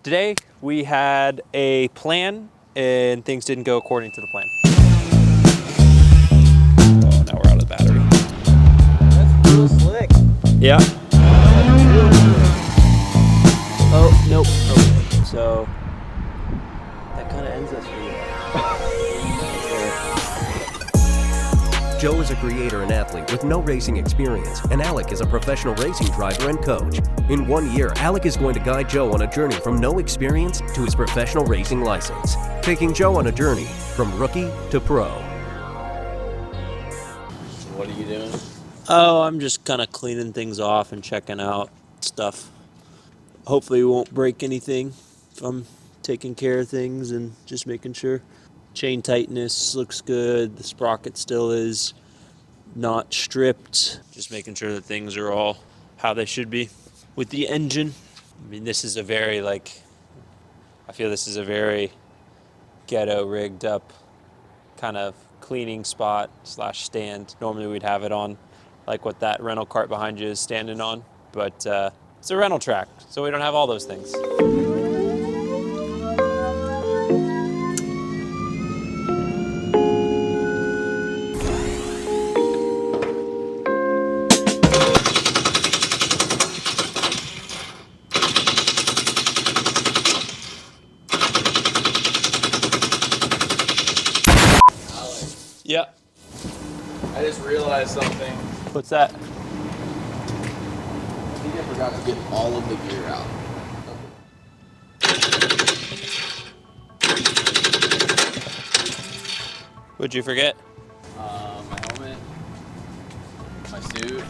Today we had a plan and things didn't go according to the plan. Oh, now we're out of battery. That's real slick. Yeah. Real slick. Oh, nope. Okay. So that kind of ends us for you. Joe is a creator and athlete with no racing experience, and Alec is a professional racing driver and coach. In 1 year, Alec is going to guide Joe on a journey from no experience to his professional racing license, taking Joe on a journey from rookie to pro. What are you doing? Oh, I'm just kind of cleaning things off and checking out stuff. Hopefully we won't break anything if I'm taking care of things and just making sure. Chain tightness looks good. The sprocket still is not stripped. Just making sure that things are all how they should be. With the engine, I mean, this is a very I feel this is a very ghetto rigged up kind of cleaning spot / stand. Normally we'd have it on like what that rental cart behind you is standing on, but it's a rental track, so we don't have all those things. Yeah. I just realized something. What's that? I think I forgot to get all of the gear out. What'd you forget? My helmet, my suit,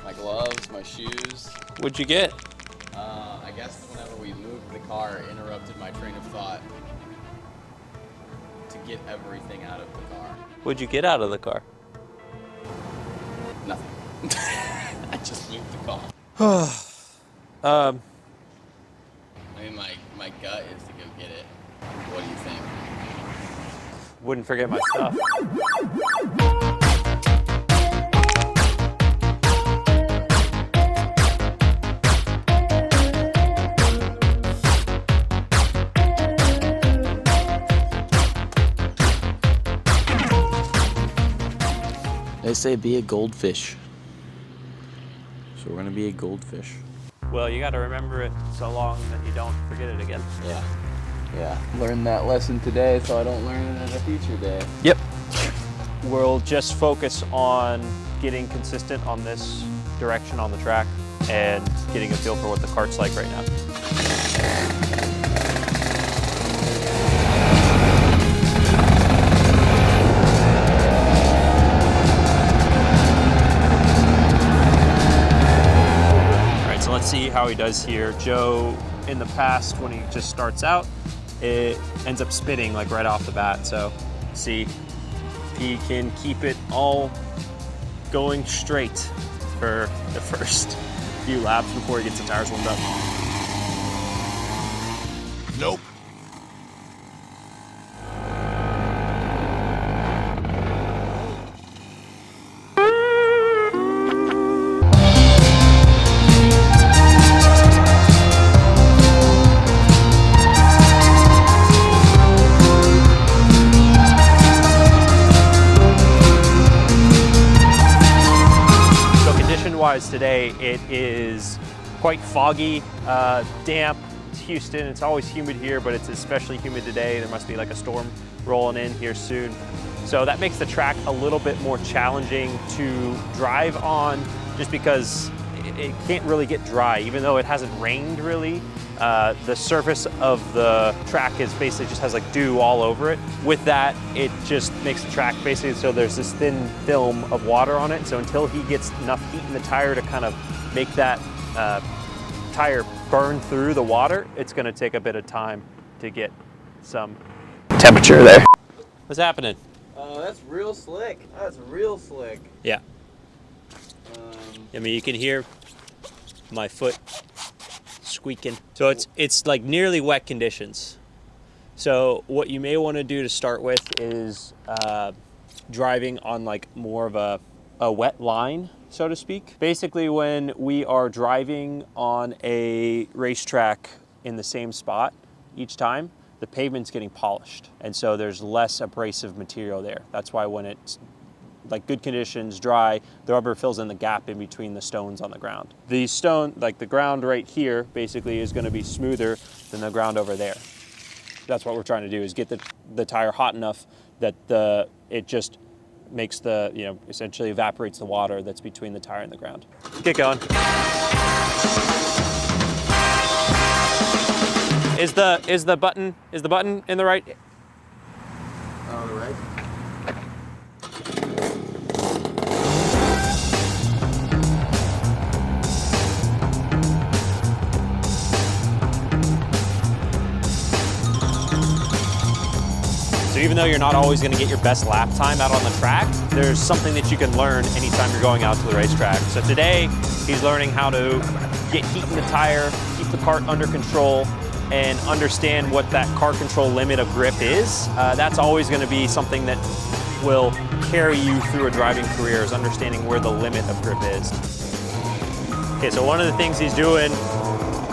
my gloves, my shoes. What'd you get? I guess whenever we moved the car, it interrupted my train of thought to get everything out of the car. What'd you get out of the car? Nothing. I just moved the car. I mean, my gut is to go get it. What do you think? Wouldn't forget my stuff. They say be a goldfish. So we're gonna be a goldfish. Well, you got to remember it so long that you don't forget it again. Yeah. Yeah. Learned that lesson today so I don't learn it in a future day. Yep. We'll just focus on getting consistent on this direction on the track and getting a feel for what the kart's like right now. Let's see how he does here. Joe, in the past, when he just starts out, it ends up spinning like right off the bat. So see if he can keep it all going straight for the first few laps before he gets the tires warmed up. Nope. Wise today, it is quite foggy, damp. It's Houston, it's always humid here, but it's especially humid today. There must be like a storm rolling in here soon. So that makes the track a little bit more challenging to drive on just because it can't really get dry. Even though it hasn't rained really, the surface of the track is basically just has like dew all over it. With that, it just makes the track basically so there's this thin film of water on it. So until he gets enough heat in the tire to kind of make that tire burn through the water, it's gonna take a bit of time to get some temperature there. What's happening? That's real slick. That's real slick. Yeah. I mean, you can hear my foot squeaking. So it's like nearly wet conditions. So what you may want to do to start with is driving on like more of a wet line, so to speak. Basically, when we are driving on a racetrack in the same spot each time, the pavement's getting polished. And so there's less abrasive material there. That's why when it's like good conditions, dry, the rubber fills in the gap in between the stones on the ground. The stone, like the ground right here, basically is gonna be smoother than the ground over there. That's what we're trying to do, is get the tire hot enough that it just makes essentially evaporates the water that's between the tire and the ground. Get going. Is the button in the right? Oh, the right? So even though you're not always going to get your best lap time out on the track, there's something that you can learn anytime you're going out to the racetrack. So today, he's learning how to get heat in the tire, keep the cart under control, and understand what that car control limit of grip is. That's always going to be something that will carry you through a driving career, is understanding where the limit of grip is. Okay, so one of the things he's doing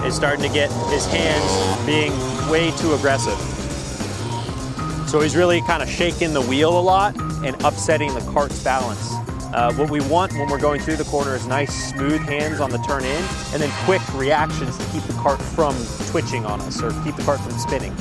is starting to get his hands being way too aggressive. So he's really kind of shaking the wheel a lot and upsetting the cart's balance. What we want when we're going through the corner is nice, smooth hands on the turn in, and then quick reactions to keep the cart from twitching on us or keep the cart from spinning.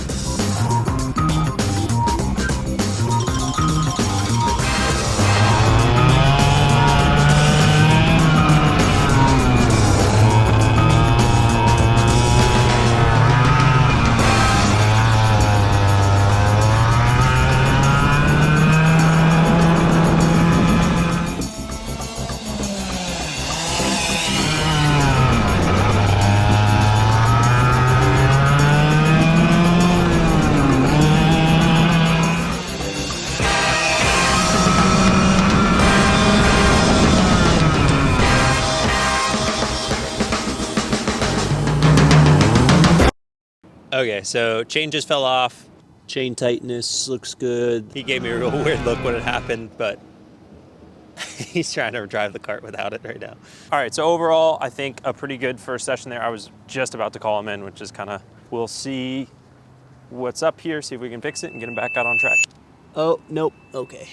Okay, so chain just fell off. Chain tightness looks good. He gave me a real weird look when it happened, but he's trying to drive the cart without it right now. All right, so overall, I think a pretty good first session there. I was just about to call him in, which is we'll see what's up here, see if we can fix it and get him back out on track. Oh, nope, okay.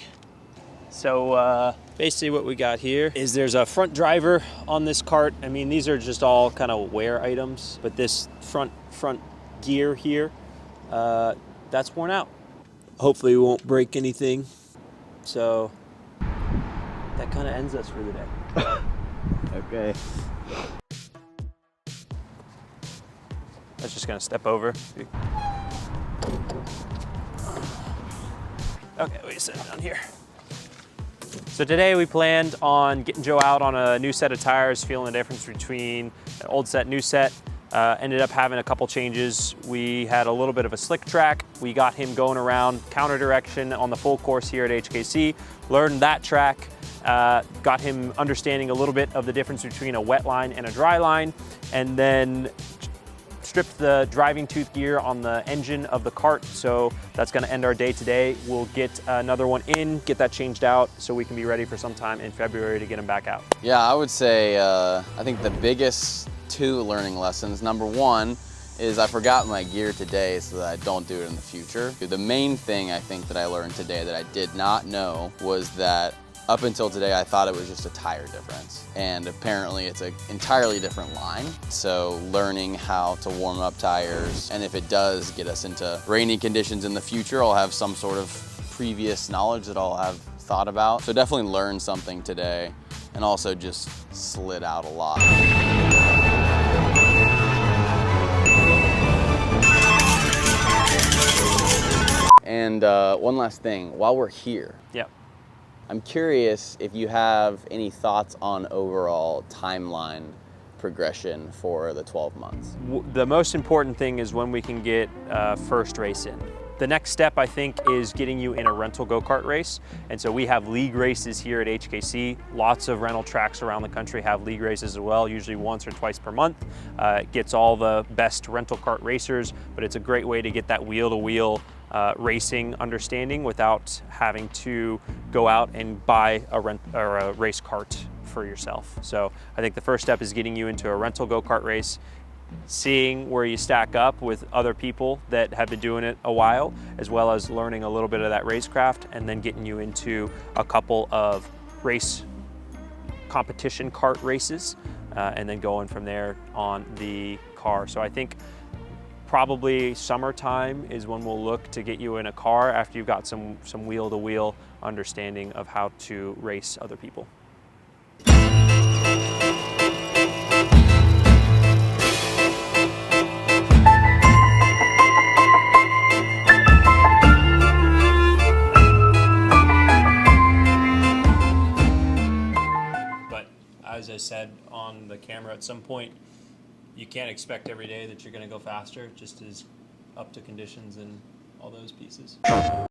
So basically what we got here is there's a front driver on this cart. I mean, these are just all kind of wear items, but this front gear here, that's worn out. Hopefully we won't break anything. So that kind of ends us for the day. Okay. I was just gonna step over. Okay, we sit down here. So today we planned on getting Joe out on a new set of tires, feeling the difference between an old set, new set. Ended up having a couple changes. We had a little bit of a slick track. We got him going around counter direction on the full course here at HKC, learned that track, got him understanding a little bit of the difference between a wet line and a dry line, and then stripped the driving tooth gear on the engine of the cart. So that's gonna end our day today. We'll get another one in, get that changed out so we can be ready for sometime in February to get him back out. Yeah, I would say, I think the biggest two learning lessons. Number one is I forgot my gear today so that I don't do it in the future. The main thing I think that I learned today that I did not know was that up until today I thought it was just a tire difference, and apparently it's an entirely different line. So learning how to warm up tires, and if it does get us into rainy conditions in the future, I'll have some sort of previous knowledge that I'll have thought about. So definitely learned something today, and also just slid out a lot. And one last thing, while we're here, Yep. I'm curious if you have any thoughts on overall timeline progression for the 12 months. The most important thing is when we can get first race in. The next step, I think, is getting you in a rental go-kart race. And so we have league races here at HKC. Lots of rental tracks around the country have league races as well, usually once or twice per month. It gets all the best rental kart racers, but it's a great way to get that wheel-to-wheel racing understanding without having to go out and buy a race cart for yourself. So I think the first step is getting you into a rental go-kart race, seeing where you stack up with other people that have been doing it a while, as well as learning a little bit of that racecraft, and then getting you into a couple of race competition kart races, and then going from there on the car. So I think probably summertime is when we'll look to get you in a car after you've got some wheel-to-wheel understanding of how to race other people. But as I said on the camera, at some point, you can't expect every day that you're going to go faster. It just is up to conditions and all those pieces.